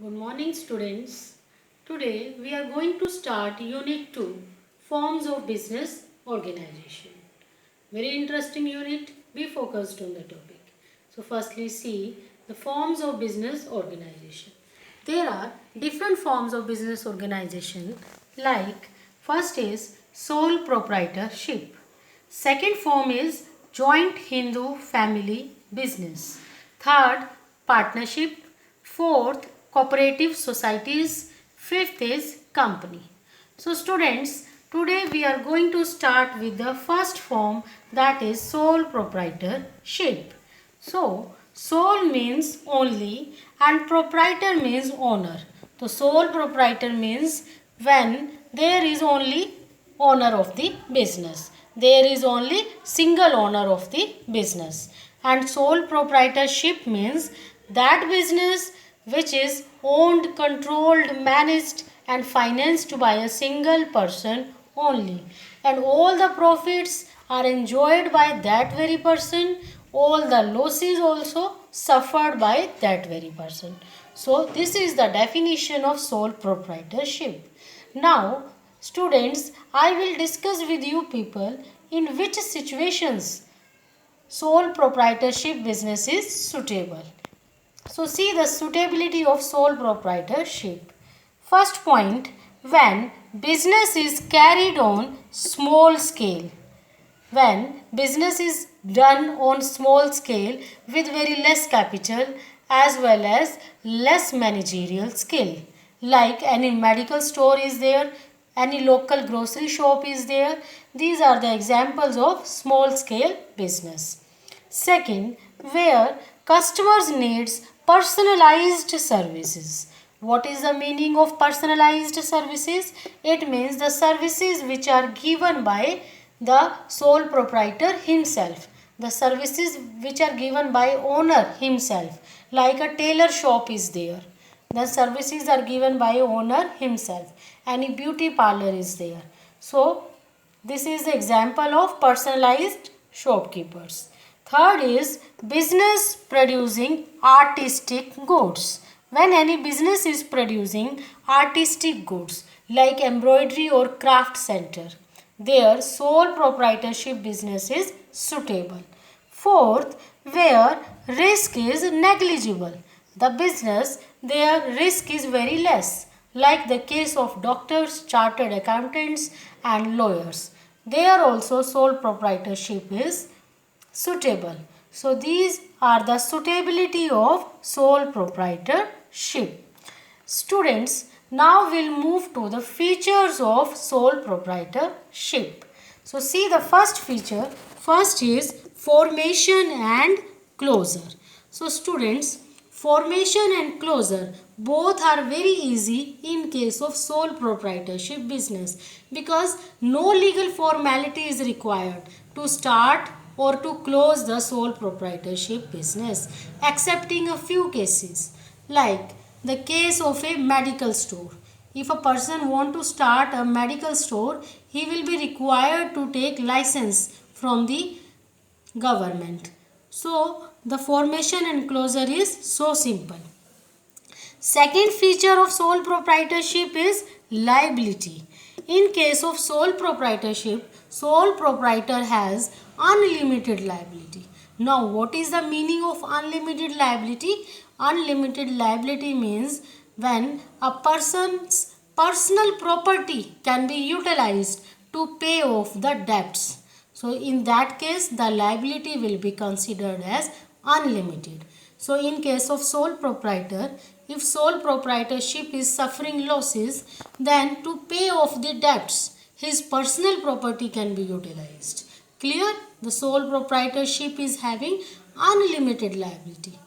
Good morning students. Today we are going to start Unit 2 Forms of Business Organization. Very interesting unit. Be focused on the topic. So firstly see the forms of business organization. There are different forms of business organization like first is sole proprietorship. Second form is joint Hindu family business. Third, partnership. Fourth, cooperative societies. Fifth is company. So students, today we are going to start with the first form, that is sole proprietorship. So, sole means only and proprietor means owner. So, sole proprietor means when there is only owner of the business. There is only single owner of the business. And sole proprietorship means that business which is owned, controlled, managed and financed by a single person only. And all the profits are enjoyed by that very person. All the losses also suffered by that very person. So this is the definition of sole proprietorship. Now students, I will discuss with you people in which situations sole proprietorship business is suitable. So see the suitability of sole proprietorship. First point, when business is carried on small scale. When business is done on small scale with very less capital as well as less managerial skill. Like any medical store is there, any local grocery shop is there. These are the examples of small scale business. Second, where customers needs personalized services. What is the meaning of personalized services? It means the services which are given by the sole proprietor himself. The services which are given by owner himself. Like a tailor shop is there. The services are given by owner himself. Any beauty parlor is there. So, this is the example of personalized shopkeepers. Third is business producing artistic goods. When any business is producing artistic goods like embroidery or craft center, their sole proprietorship business is suitable. Fourth, where risk is negligible. The business, their risk is very less, like the case of doctors, chartered accountants and lawyers. There also sole proprietorship is suitable. So these are the suitability of sole proprietorship. Students, now we'll move to the features of sole proprietorship. So see the first feature. First is formation and closure. So students, formation and closure both are very easy in case of sole proprietorship business because no legal formality is required to start or to close the sole proprietorship business, excepting a few cases like the case of a medical store. If a person want to start a medical store, he will be required to take license from the government. So the formation and closure is so simple. Second feature of sole proprietorship is liability. In case of sole proprietorship, sole proprietor has unlimited liability. Now, what is the meaning of unlimited liability? Unlimited liability means when a person's personal property can be utilized to pay off the debts. So, in that case, the liability will be considered as unlimited. So, in case of sole proprietor, if sole proprietorship is suffering losses, then to pay off the debts, his personal property can be utilized. Clear? The sole proprietorship is having unlimited liability.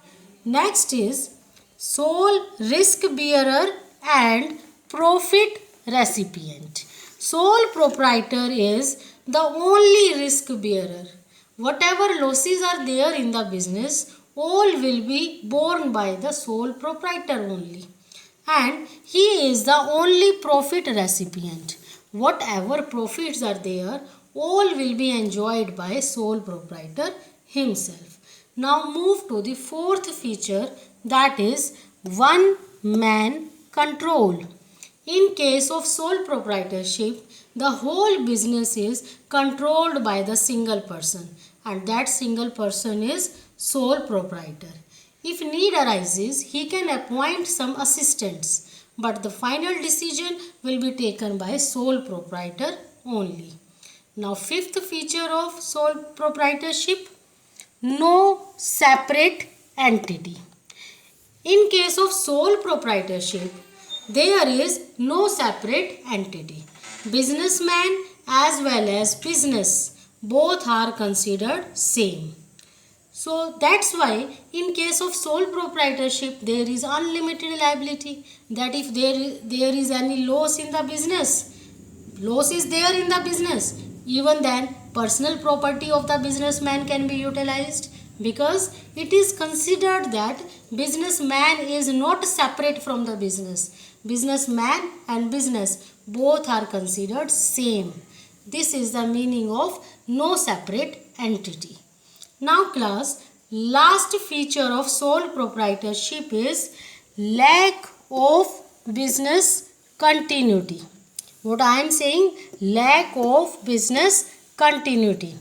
Next is sole risk bearer and profit recipient. Sole proprietor is the only risk bearer. Whatever losses are there in the business, all will be borne by the sole proprietor only. And he is the only profit recipient. Whatever profits are there, all will be enjoyed by sole proprietor himself. Now move to the fourth feature, that is one man control. In case of sole proprietorship, the whole business is controlled by the single person, and that single person is sole proprietor. If need arises, he can appoint some assistants, but the final decision will be taken by sole proprietor only. Now, fifth feature of sole proprietorship, no separate entity. In case of sole proprietorship, there is no separate entity. Businessman as well as business both are considered same. So that's why in case of sole proprietorship there is unlimited liability, that if there is any loss in the business, loss is there in the business, even then personal property of the businessman can be utilized, because it is considered that businessman is not separate from the business. Businessman and business both are considered same. This is the meaning of no separate entity. Now class, last feature of sole proprietorship is lack of business continuity. What I am saying, lack of business continuity.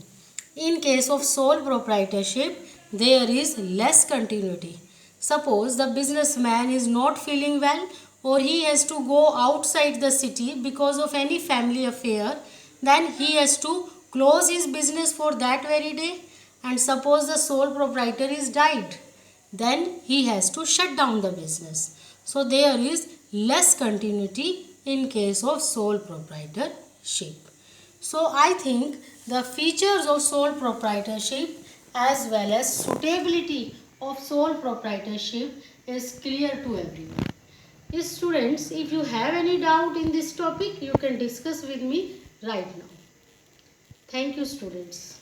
In case of sole proprietorship, there is less continuity. Suppose the businessman is not feeling well, or he has to go outside the city because of any family affair, then he has to close his business for that very day. And suppose the sole proprietor is died, then he has to shut down the business. So there is less continuity in case of sole proprietorship. So I think the features of sole proprietorship as well as suitability of sole proprietorship is clear to everyone. Students, if you have any doubt in this topic, you can discuss with me right now. Thank you, students.